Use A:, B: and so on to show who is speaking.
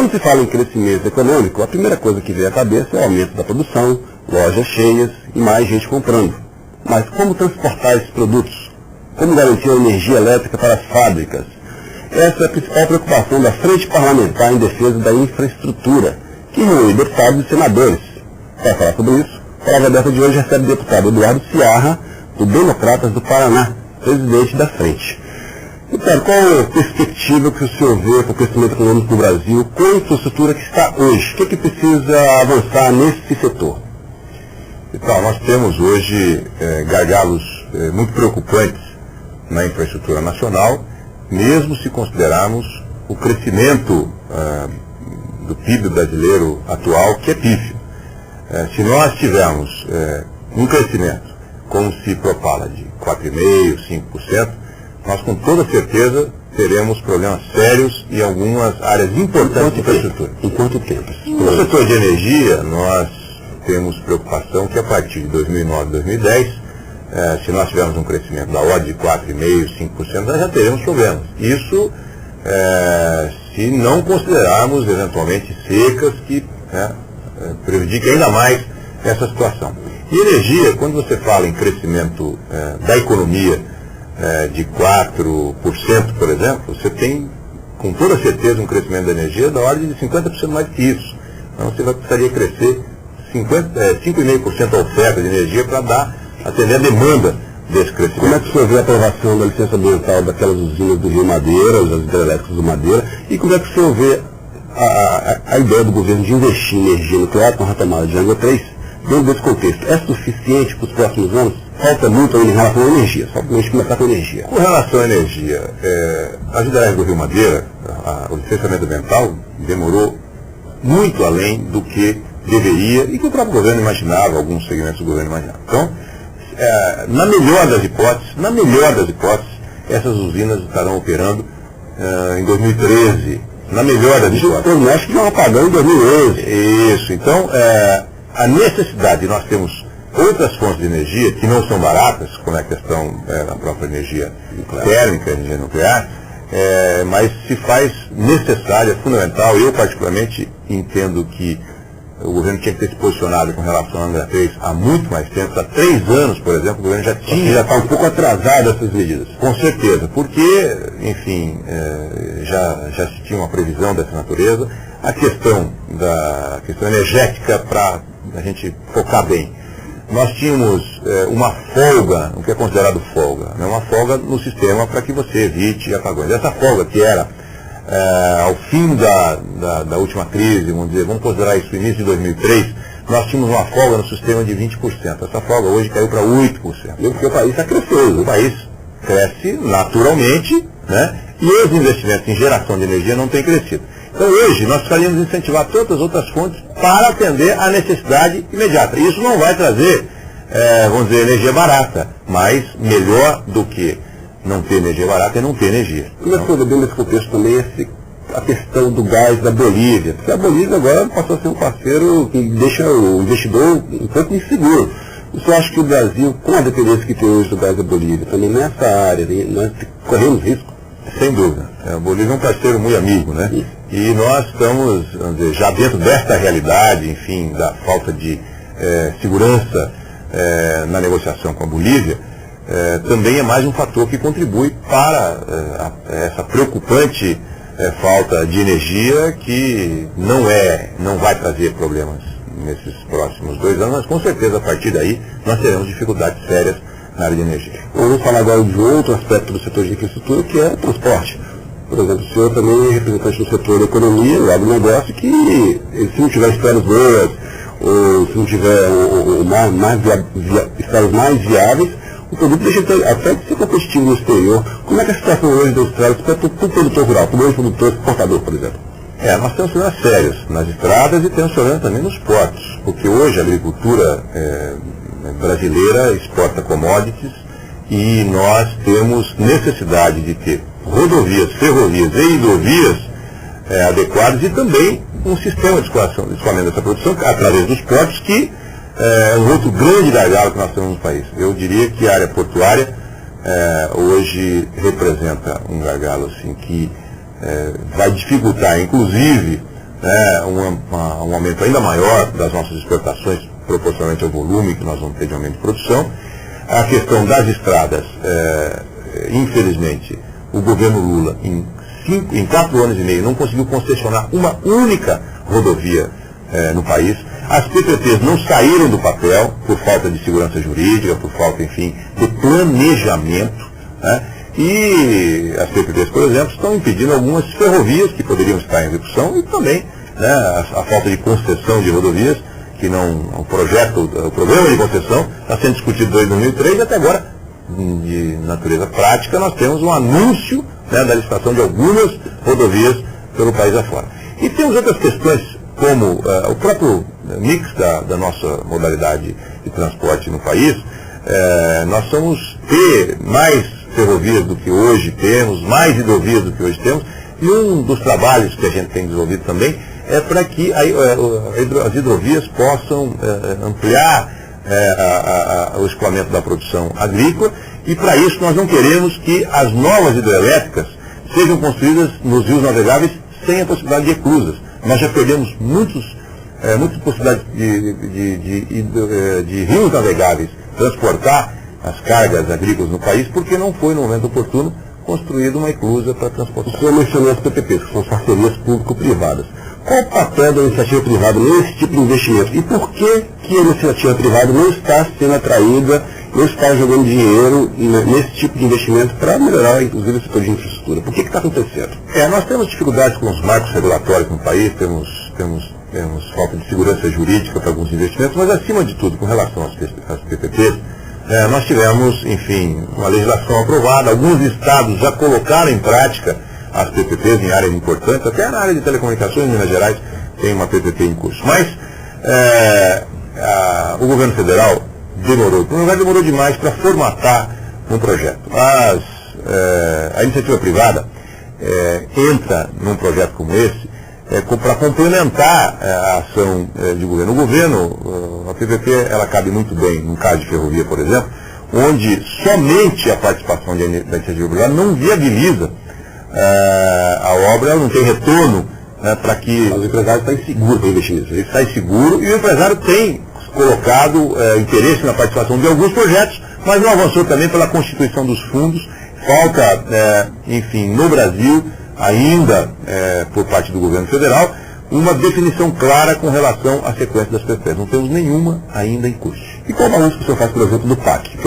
A: Quando se fala em crescimento econômico, a primeira coisa que vem à cabeça é o aumento da produção, lojas cheias e mais gente comprando. Mas como transportar esses produtos? Como garantir a energia elétrica para as fábricas? Essa é a principal preocupação da Frente Parlamentar em Defesa da Infraestrutura, que reúne deputados e senadores. Para falar sobre isso, a palavra dessa de hoje recebe o deputado Eduardo Ciarra, do Democratas do Paraná, presidente da Frente. Deputado, qual a perspectiva que o senhor vê para o crescimento econômico do Brasil com a infraestrutura que está hoje? O que precisa avançar nesse setor?
B: Então, nós temos hoje gargalos muito preocupantes na infraestrutura nacional, mesmo se considerarmos o crescimento do PIB brasileiro atual, que é pífio. Se nós tivermos um crescimento, como se propala, de 4,5%, 5%, nós com toda certeza teremos problemas sérios em algumas áreas importantes de infraestrutura.
A: Em quanto tempo?
B: No setor de energia, nós temos preocupação que a partir de 2009, 2010, se nós tivermos um crescimento da ordem de 4,5%, 5%, nós já teremos problemas. Isso se não considerarmos eventualmente secas que prejudiquem ainda mais essa situação. E energia, quando você fala em crescimento da economia de 4%, por exemplo, você tem com toda certeza um crescimento da energia da ordem de 50% mais que isso. Então você precisaria crescer 5,5% a oferta de energia para atender a demanda desse crescimento.
A: Como é que o senhor vê a aprovação da licença ambiental daquelas usinas do Rio Madeira, as hidrelétricas do Madeira, e como é que o senhor vê a ideia do governo de investir em energia nuclear com a retomada de Angra 3, dentro desse contexto? É suficiente para os próximos anos? Falta muito ainda em relação à energia, só para começar com a energia.
B: Com relação à energia, as hidrelétricas do Rio Madeira, o licenciamento ambiental demorou muito além do que deveria e que o próprio governo imaginava, alguns segmentos do governo imaginavam. Então, na melhor das hipóteses, essas usinas estarão operando em 2013. Na melhor das hipóteses.
A: Eu acho que não apagão em 2011.
B: Isso. Então, a necessidade de nós termos outras fontes de energia que não são baratas, como é a questão da própria energia térmica, energia nuclear, mas se faz necessária, fundamental. Eu, particularmente, entendo que o governo tinha que ter se posicionado com relação à Angra 3 há muito mais tempo. Há 3 anos, por exemplo, o governo já está um pouco atrasado essas medidas. Com certeza, porque, enfim, já se tinha uma previsão dessa natureza. A questão energética, para a gente focar bem. Nós tínhamos uma folga, o que é considerado folga, né? Uma folga no sistema para que você evite apagões. Essa folga que era ao fim da última crise, vamos considerar isso, início de 2003, nós tínhamos uma folga no sistema de 20%. Essa folga hoje caiu para 8%.
A: Porque o país está crescendo.
B: O país cresce naturalmente, né? E os investimentos em geração de energia não têm crescido. Então hoje nós precisaríamos incentivar tantas outras fontes para atender à necessidade imediata. Isso não vai trazer, vamos dizer, energia barata, mas melhor do que não ter energia barata é não ter energia.
A: Como é que foi bem nesse contexto também a questão do gás da Bolívia? Porque a Bolívia agora passou a ser um parceiro que deixa o investidor um pouco inseguro. O senhor acha que o Brasil, com a dependência que tem hoje do gás da Bolívia, também nessa área, nós corremos risco?
B: Sem dúvida. A Bolívia é um parceiro muito amigo, né? Isso. E nós estamos, vamos dizer, já dentro desta realidade, enfim, da falta de segurança na negociação com a Bolívia, também é mais um fator que contribui para essa preocupante falta de energia que não vai trazer problemas nesses próximos 2 anos, mas com certeza a partir daí nós teremos dificuldades sérias na área de energia.
A: Vamos falar agora de outro aspecto do setor de infraestrutura, que é o transporte. Por exemplo, o senhor também é representante do setor da economia, do agronegócio, que se não tiver estradas boas, ou se não tiver estradas mais viáveis, o produto deixa até de ser competitivo no exterior. Como é que é a situação hoje das estradas para o produtor rural, para o produtor exportador, por exemplo?
B: Nós temos problemas sérios nas estradas e temos problemas também nos portos, porque hoje a agricultura brasileira exporta commodities e nós temos necessidade de ter rodovias, ferrovias e hidrovias adequadas e também um sistema de escoamento dessa produção através dos portos, que é um outro grande gargalo que nós temos no país. Eu diria que a área portuária hoje representa um gargalo assim, que vai dificultar, inclusive, um aumento ainda maior das nossas exportações, proporcionalmente ao volume que nós vamos ter de aumento de produção. A questão das estradas, infelizmente, o governo Lula, em 4 anos e meio, não conseguiu concessionar uma única rodovia no país. As PPPs não saíram do papel por falta de segurança jurídica, por falta, enfim, de planejamento, né? E as PPPs, por exemplo, estão impedindo algumas ferrovias que poderiam estar em execução e também, né, a falta de concessão de rodovias, que não, o programa de concessão está sendo discutido desde 2003 e até agora, de natureza prática, nós temos um anúncio, né, da licitação de algumas rodovias pelo país afora. E temos outras questões, como o próprio mix da nossa modalidade de transporte no país. Nós somos ter mais ferrovias do que hoje temos, mais hidrovias do que hoje temos, e um dos trabalhos que a gente tem desenvolvido também é para que as hidrovias possam ampliar o escoamento da produção agrícola, e para isso nós não queremos que as novas hidrelétricas sejam construídas nos rios navegáveis sem a possibilidade de eclusas. Nós já perdemos muitas possibilidades de rios navegáveis transportar as cargas agrícolas no país, porque não foi no momento oportuno construída uma eclusa para transportar. O senhor mencionou as PPPs, que são parcerias público-privadas. Qual o papel da iniciativa privada nesse tipo de investimento? E por que a iniciativa privada não está sendo atraída, não está jogando dinheiro nesse tipo de investimento para melhorar, inclusive, o setor de infraestrutura? Por que está acontecendo? Nós temos dificuldades com os marcos regulatórios no país, temos falta de segurança jurídica para alguns investimentos, mas, acima de tudo, com relação às PPPs, nós tivemos, enfim, uma legislação aprovada, alguns estados já colocaram em prática as PPPs em áreas importantes, até na área de telecomunicações, em Minas Gerais, tem uma PPP em curso. Mas o governo federal demorou demais para formatar um projeto. A iniciativa privada entra num projeto como esse para complementar a ação de governo. O governo, a PPP, ela cabe muito bem, no caso de ferrovia, por exemplo, onde somente a participação da iniciativa privada não viabiliza a obra, ela não tem retorno, né, para que os empresários estão inseguros para investir nisso. Ele está inseguro e o empresário tem colocado interesse na participação de alguns projetos, mas não avançou também pela constituição dos fundos. Falta, enfim, no Brasil, ainda por parte do governo federal, uma definição clara com relação à sequência das PPPs. Não temos nenhuma ainda em curso. E qual o balanço que o senhor faz, por exemplo, do PAC?